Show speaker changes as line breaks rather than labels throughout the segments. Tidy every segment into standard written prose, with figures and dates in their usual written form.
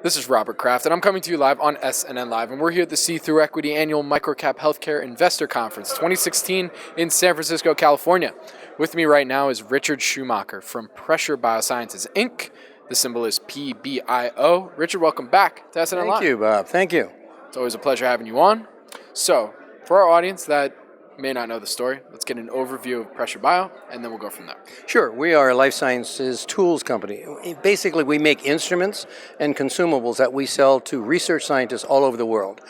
This is Robert Kraft, and I'm coming to you live on SNNLive, and we're here at the SeeThruEquity Annual MicroCap Healthcare Investor Conference 2016 in San Francisco, California. With me right now is Richard Schumacher from Pressure BioSciences, Inc. The symbol is PBIO. Richard, welcome back to SNNLive.
Thank you, Bob. Thank you.
It's always a pleasure having you on. So, for our audience that may not know the story, let's get an overview of Pressure Bio, and then we'll go from there.
Sure. We are a life sciences tools company. Basically, we make instruments and consumables that we sell to research scientists all over the world.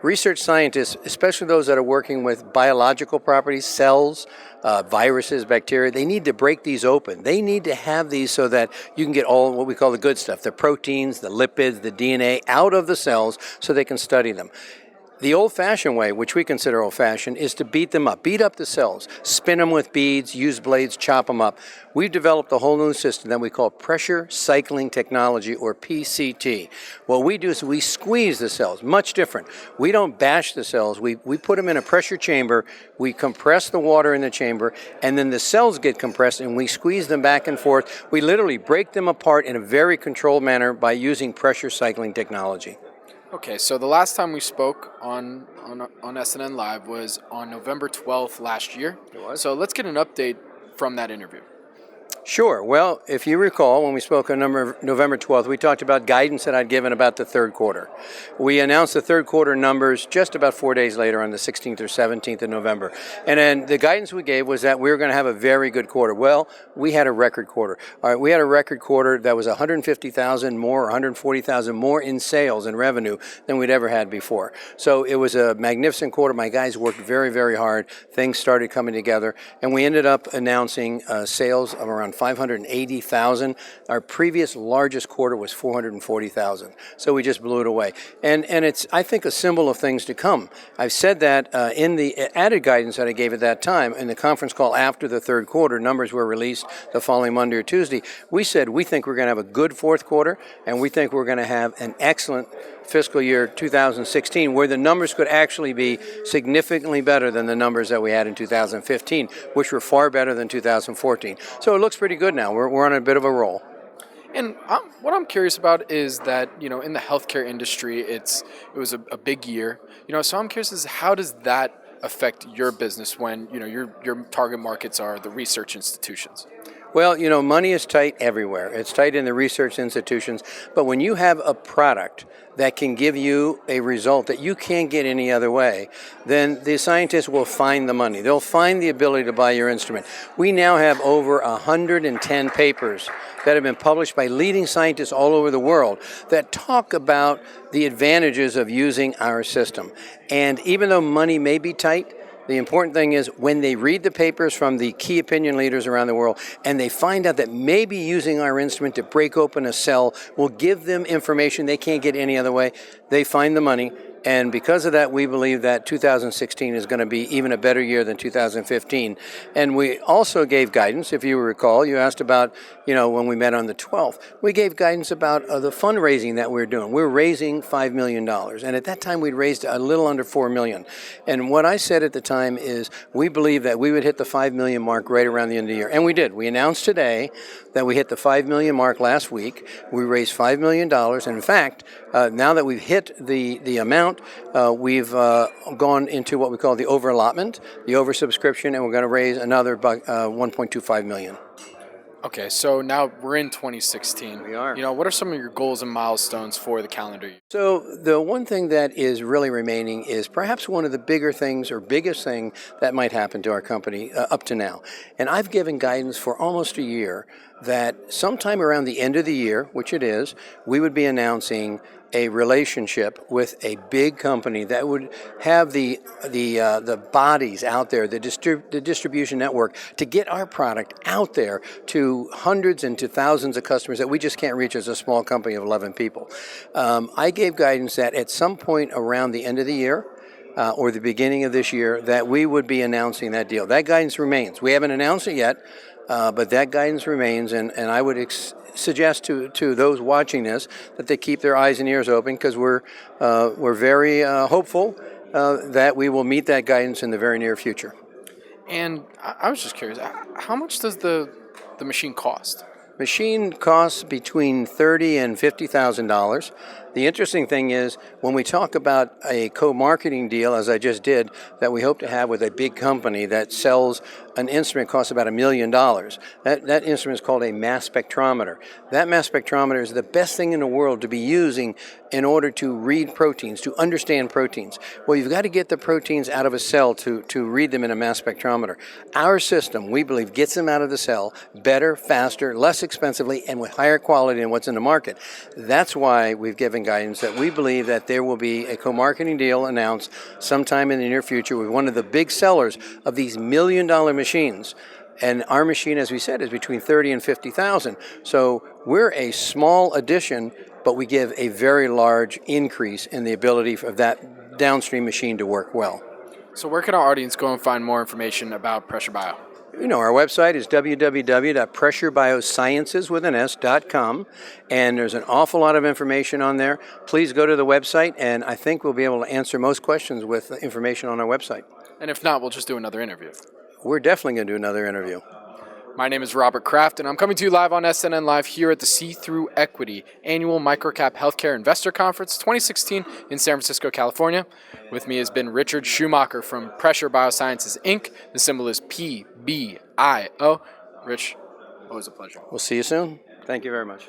Research scientists, especially those that are working with biological properties, cells, viruses, bacteria, they need to break these open. They need to have these so that you can get all what we call the good stuff, the proteins, the lipids, the DNA out of the cells so they can study them. The old-fashioned way, which we consider old-fashioned, is to beat them up. Beat up the cells, spin them with beads, use blades, chop them up. We've developed a whole new system that we call pressure cycling technology, or PCT. What we do is we squeeze the cells, much different. We don't bash the cells. We put them in a pressure chamber, we compress the water in the chamber, and then the cells get compressed, and we squeeze them back and forth. We literally break them apart in a very controlled manner by using pressure cycling technology.
Okay, so the last time we spoke on SNNLive was on November 12th last year.
It was.
So let's get an update from that interview.
Sure. Well, if you recall, when we spoke on November 12th, we talked about guidance that I'd given about the third quarter. We announced the third quarter numbers just about 4 days later on the 16th or 17th of November. And then the guidance we gave was that we were going to have a very good quarter. Well, we had a record quarter. All right, we had a record quarter that was 150,000 more, 140,000 more in sales and revenue than we'd ever had before. So it was a magnificent quarter. My guys worked very, very hard. Things started coming together. And we ended up announcing sales of around 580,000. Our previous largest quarter was 440,000. So we just blew it away. And it's, I think, a symbol of things to come. I've said that in the added guidance that I gave at that time, in the conference call after the third quarter, numbers were released the following Monday or Tuesday. We said we think we're going to have a good fourth quarter, and we think we're going to have an excellent fiscal year 2016, where the numbers could actually be significantly better than the numbers that we had in 2015, which were far better than 2014. So it looks pretty good now. We're on a bit of a roll.
And what I'm curious about is that, in the healthcare industry, it was a big year. So I'm curious as how does that affect your business when, your target markets are the research institutions?
Well, money is tight everywhere. It's tight in the research institutions. But when you have a product that can give you a result that you can't get any other way, then the scientists will find the money. They'll find the ability to buy your instrument. We now have over 110 papers that have been published by leading scientists all over the world that talk about the advantages of using our system. And even though money may be tight, the important thing is when they read the papers from the key opinion leaders around the world and they find out that maybe using our instrument to break open a cell will give them information they can't get any other way, they find the money. And because of that, we believe that 2016 is going to be even a better year than 2015. And we also gave guidance, if you recall, you asked about, when we met on the 12th, we gave guidance about the fundraising that we're doing. We're raising $5 million. And at that time, we'd raised a little under $4 million. And what I said at the time is we believe that we would hit the $5 million mark right around the end of the year. And we did. We announced today that we hit the $5 million mark last week. We raised $5 million. And in fact, now that we've hit the amount, we've gone into what we call the over-allotment, the oversubscription, and we're going to raise another $1.25 million.
Okay, so now we're in 2016.
We are.
What are some of your goals and milestones for the calendar year?
So the one thing that is really remaining is perhaps one of the bigger things or biggest thing that might happen to our company up to now. And I've given guidance for almost a year that sometime around the end of the year, which it is, we would be announcing a relationship with a big company that would have the bodies out there, the distribution network to get our product out there to hundreds and to thousands of customers that we just can't reach as a small company of 11 people. I gave guidance that at some point around the end of the year, or the beginning of this year, that we would be announcing that deal. That guidance remains. We haven't announced it yet, but that guidance remains, and I would suggest to those watching this that they keep their eyes and ears open, because we're very hopeful that we will meet that guidance in the very near future.
And I was just curious, how much does the machine cost?
Machine costs between $30,000 and $50,000. The interesting thing is when we talk about a co-marketing deal, as I just did, that we hope to have with a big company that sells an instrument costs about $1 million. That instrument is called a mass spectrometer. That mass spectrometer is the best thing in the world to be using in order to read proteins, to understand proteins. Well, you've got to get the proteins out of a cell to read them in a mass spectrometer. Our system, we believe, gets them out of the cell better, faster, less expensively, and with higher quality than what's in the market. That's why we've given guidance that we believe that there will be a co-marketing deal announced sometime in the near future with one of the big sellers of these $1 million machines. And our machine, as we said, is between $30,000 and $50,000. So we're a small addition, but we give a very large increase in the ability of that downstream machine to work well.
So where can our audience go and find more information about Pressure Bio?
Our website is www.pressurebiosciences.com, and there's an awful lot of information on there. Please go to the website, and I think we'll be able to answer most questions with the information on our website.
And if not, we'll just do another interview.
We're definitely going to do another interview.
My name is Robert Kraft, and I'm coming to you live on SNNLive here at the SeeThruEquity Annual MicroCap Healthcare Investor Conference 2016 in San Francisco, California. With me has been Richard Schumacher from Pressure BioSciences, Inc. The symbol is PBIO. Rich, always a pleasure.
We'll see you soon. Thank you very much.